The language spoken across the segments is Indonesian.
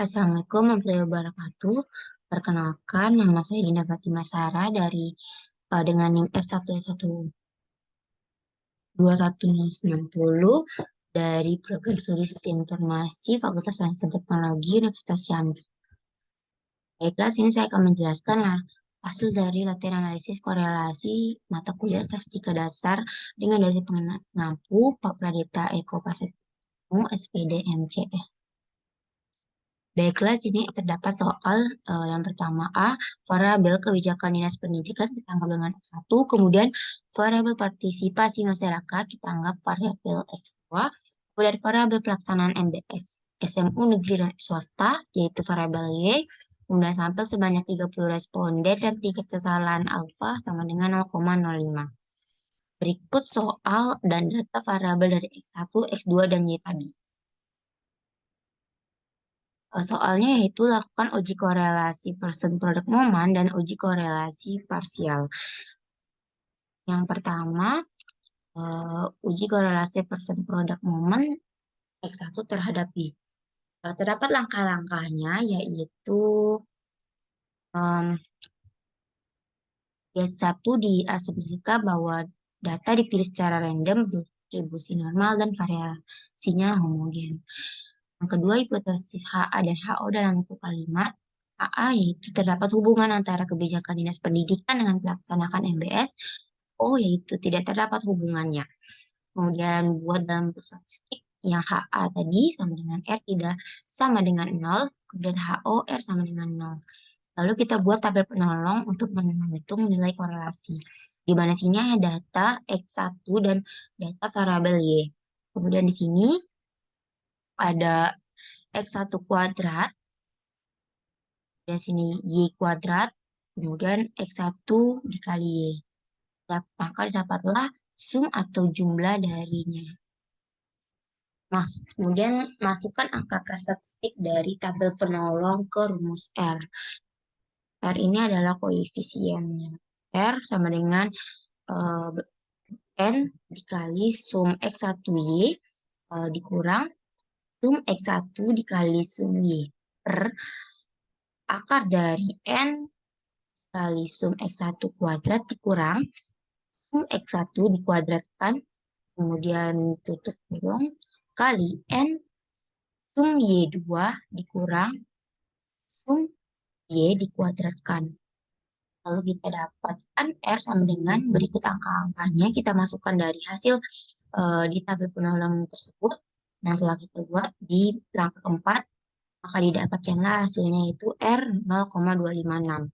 Assalamualaikum warahmatullahi wabarakatuh. Perkenalkan, nama saya Dinda Fatima Sara dengan NIM F11121060 dari Program Studi Sistem Informasi Fakultas Sains dan Teknologi Universitas Jambi. Baiklah, sini saya akan menjelaskan hasil dari latihan analisis korelasi mata kuliah statistika dasar dengan dosen pengampu Pak Pradita Eko Prasetyo SPD MC. Baiklah, sini terdapat soal yang pertama A, variabel kebijakan Dinas Pendidikan kita anggap dengan X1, kemudian variabel partisipasi masyarakat kita anggap variabel X2, kemudian variabel pelaksanaan MBS SMU negeri dan swasta yaitu variabel Y, kemudian sampel sebanyak 30 responden dan tingkat kesalahan alfa sama dengan 0,05. Berikut soal dan data variabel dari X1, X2, dan Y tadi. Soalnya yaitu lakukan uji korelasi person product moment dan uji korelasi parsial. Yang pertama, uji korelasi person product moment X1 terhadap Y. Terdapat langkah-langkahnya yaitu Y1 diasumsikan bahwa data dipilih secara random, distribusi normal, dan variasinya homogen. Yang kedua, hipotesis HA dan HO dalam satu kalimat. HA yaitu terdapat hubungan antara kebijakan Dinas Pendidikan dengan pelaksanaan MBS. O yaitu tidak terdapat hubungannya. Kemudian buat dalam bentuk statistik yang HA tadi sama dengan R tidak sama dengan 0. Kemudian HO R sama dengan 0. Lalu kita buat tabel penolong untuk menghitung nilai korelasi. Di mana sini ada data X1 dan data variabel Y. Kemudian di sini ada X1 kuadrat, dan sini Y kuadrat, kemudian X1 dikali Y. Maka dapatlah sum atau jumlah darinya. Kemudian masukkan angka statistik dari tabel penolong ke rumus R. R ini adalah koefisiennya. R sama dengan N dikali sum X1Y dikurang sum X1 dikali sum Y per akar dari N kali sum X1 kuadrat dikurang sum X1 dikuadratkan, kemudian tutup kurung, kali N sum Y2 dikurang sum Y dikuadratkan. Lalu kita dapatkan R sama dengan berikut angka-angkanya. Kita masukkan dari hasil di tabel penolong tersebut yang telah kita buat di langkah keempat. Maka didapatkanlah hasilnya yaitu R 0,256.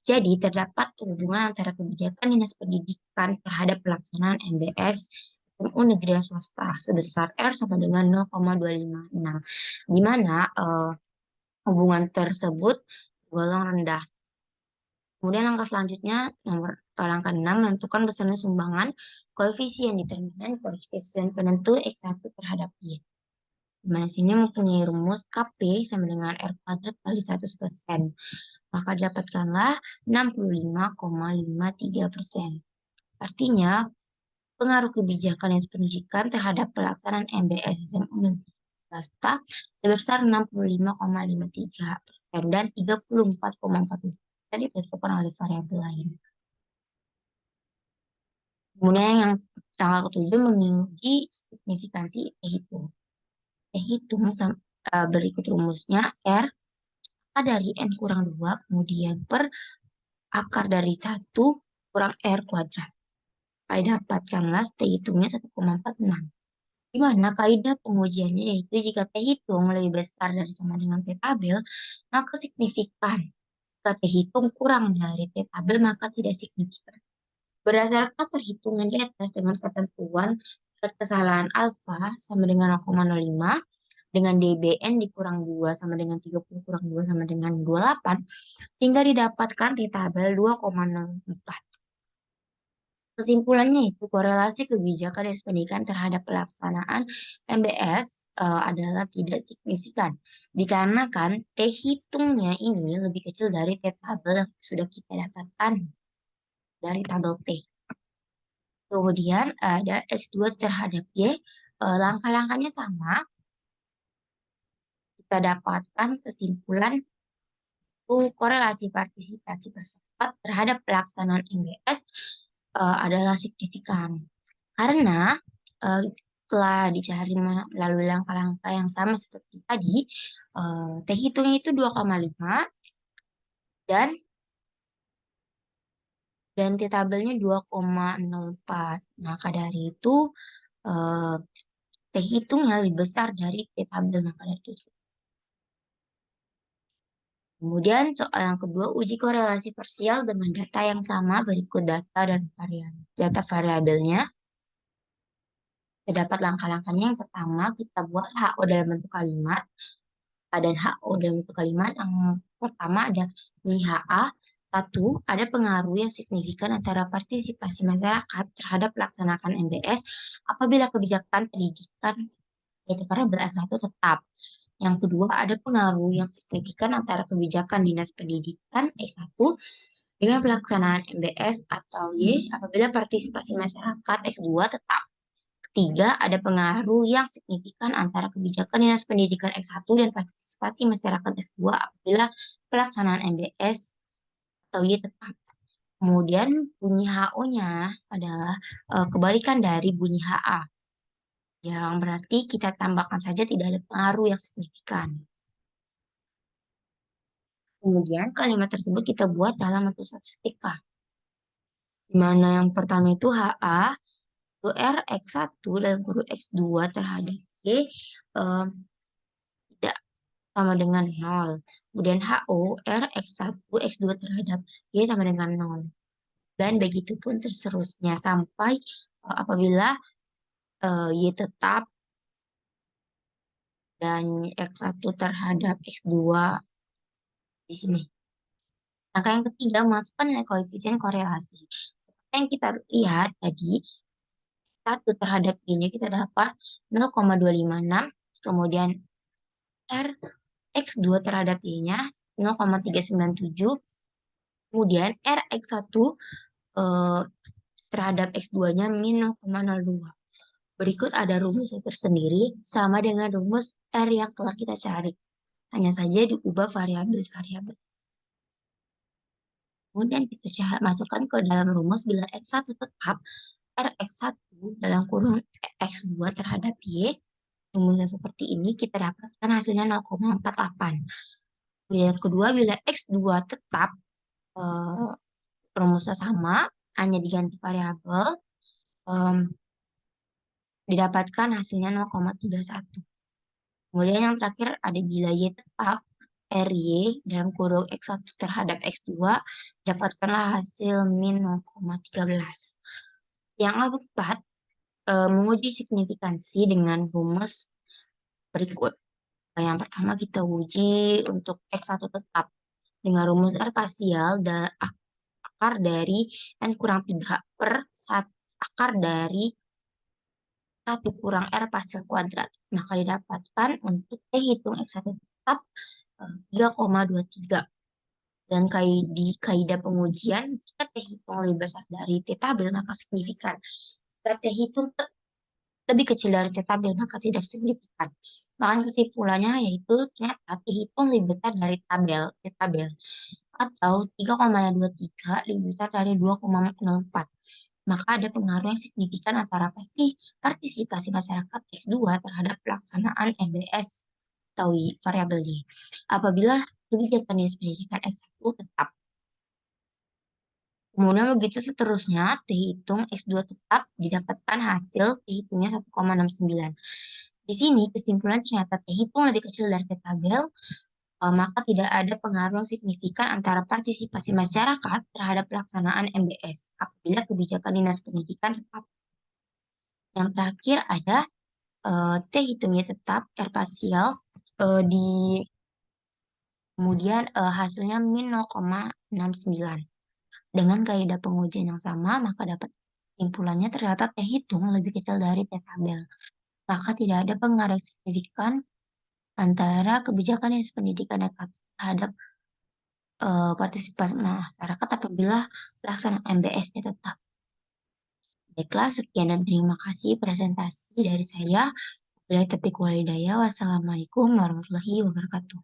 Jadi terdapat hubungan antara kebijakan Dinas Pendidikan terhadap pelaksanaan MBS SMU negeri dan swasta sebesar R sama dengan 0,256. Di mana hubungan tersebut golong rendah. Kemudian langkah selanjutnya, langkah 6, menentukan besarnya sumbangan koefisien determinan koefisien penentu X1 terhadap Y. Dimana sini mempunyai rumus KP sama dengan R kuadrat kali 100%. Maka dapatkanlah 65,53%. Artinya, pengaruh kebijakan Dinas Pendidikan terhadap pelaksanaan MBS SMU negeri swasta sebesar 65,53% dan 34,47% ditentukan oleh variabel lain. Kemudian yang tanggal ketujuh menguji signifikansi T-hitung. T-hitung berikut rumusnya R akar dari N kurang 2 kemudian per akar dari 1 kurang R kuadrat. Saya dapatkanlah T-hitungnya 1,46. Di mana kaidah pengujiannya yaitu jika T-hitung lebih besar dari sama dengan T-tabel, maka signifikan. Jika T-hitung kurang dari T-tabel, maka tidak signifikan. Berdasarkan perhitungan di atas dengan ketentuan tingkat kesalahan alfa sama dengan 0,05 dengan DBN dikurang 2 sama dengan 30 kurang 2 sama dengan 28 sehingga didapatkan di tabel 2,04. Kesimpulannya itu korelasi kebijakan Dinas Pendidikan terhadap pelaksanaan MBS adalah tidak signifikan dikarenakan T-hitungnya ini lebih kecil dari T-tabel yang sudah kita dapatkan dari tabel T. Kemudian ada X2 terhadap Y, langkah-langkahnya sama. kita dapatkan kesimpulan itu korelasi partisipasi masyarakat terhadap pelaksanaan MBS adalah signifikan. Karena eh, telah dicari melalui langkah-langkah yang sama seperti tadi, T hitungnya itu 2,5 dan T tabelnya 2,04. Maka dari itu eh, T hitungnya lebih besar dari T tabel. Maka dari itu. Kemudian soal yang kedua, uji korelasi parsial dengan data yang sama berikut data dan variabel. Data variabelnya terdapat langkah-langkahnya. Yang pertama, kita buat HO dalam bentuk kalimat. Dan HO dalam bentuk kalimat. Yang pertama ada bunyi HA. Satu, ada pengaruh yang signifikan antara partisipasi masyarakat terhadap pelaksanaan MBS apabila kebijakan pendidikan yaitu karena satu tetap. Yang kedua, ada pengaruh yang signifikan antara kebijakan Dinas Pendidikan X1 dengan pelaksanaan MBS atau Y apabila partisipasi masyarakat X2 tetap. Ketiga, ada pengaruh yang signifikan antara kebijakan Dinas Pendidikan X1 dan partisipasi masyarakat X2 apabila pelaksanaan MBS atau Y tetap. Kemudian bunyi HO-nya adalah kebalikan dari bunyi HA, yang berarti kita tambahkan saja tidak ada pengaruh yang signifikan. Kemudian kalimat tersebut kita buat dalam bentuk statistika. Di mana yang pertama itu HA, itu R X1 dalam kurung X2 terhadap Y tidak sama dengan 0. Kemudian HO, R X1, X2 terhadap Y sama dengan 0. Dan begitu pun seterusnya sampai apabila Y tetap dan X1 terhadap X2 di sini. Langkah yang ketiga, masukkan nilai koefisien korelasi. Seperti yang kita lihat tadi, 1 terhadap Y-nya kita dapat 0,256, kemudian R X2 terhadap Y-nya 0,397, kemudian R X1 terhadap X2-nya min 0,02. Berikut ada rumusnya tersendiri sama dengan rumus R yang telah kita cari. Hanya saja diubah variabel-variabel. Kemudian kita masukkan ke dalam rumus bila X1 tetap, Rx1 dalam kurung X2 terhadap Y, rumusnya seperti ini, kita dapatkan hasilnya 0,48. Kemudian kedua, bila X2 tetap, rumusnya sama, hanya diganti variabel, didapatkan hasilnya 0,31. Kemudian yang terakhir ada bila Y tetap, RY dalam kurung X1 terhadap X2, dapatkanlah hasil min 0,13. Yang keempat, menguji signifikansi dengan rumus berikut. Yang pertama kita uji untuk X1 tetap dengan rumus R parsial akar dari N kurang 3 per akar dari 1 kurang R parsial kuadrat. Maka didapatkan untuk T hitung X1 tetap 3,23. Dan di kaidah pengujian, jika T hitung lebih besar dari T tabel, maka signifikan. Jika T hitung lebih kecil dari T tabel, maka tidak signifikan. Bahkan kesimpulannya yaitu ternyata T hitung lebih besar dari T tabel. Atau 3,23 lebih besar dari 2,04. Maka ada pengaruh yang signifikan antara partisipasi masyarakat X2 terhadap pelaksanaan MBS atau variabel Y. Apabila kebijakan Dinas Pendidikan X1 tetap. Kemudian begitu seterusnya, T hitung X2 tetap didapatkan hasil T hitungnya 1,69. Di sini kesimpulan ternyata T hitung lebih kecil dari T tabel, maka tidak ada pengaruh yang signifikan antara partisipasi masyarakat terhadap pelaksanaan MBS apabila kebijakan Dinas Pendidikan tetap. Yang terakhir ada T hitungnya tetap, R parsial, di kemudian hasilnya min 0,69. Dengan kaidah pengujian yang sama, maka dapat kesimpulannya ternyata T hitung lebih kecil dari T tabel. Maka tidak ada pengaruh signifikan antara kebijakan Dinas Pendidikan terhadap partisipasi masyarakat apabila pelaksanaan MBS-nya tetap. Baiklah, sekian dan terima kasih presentasi dari saya. Wabillahi taufiq wal hidayah. Wassalamualaikum warahmatullahi wabarakatuh.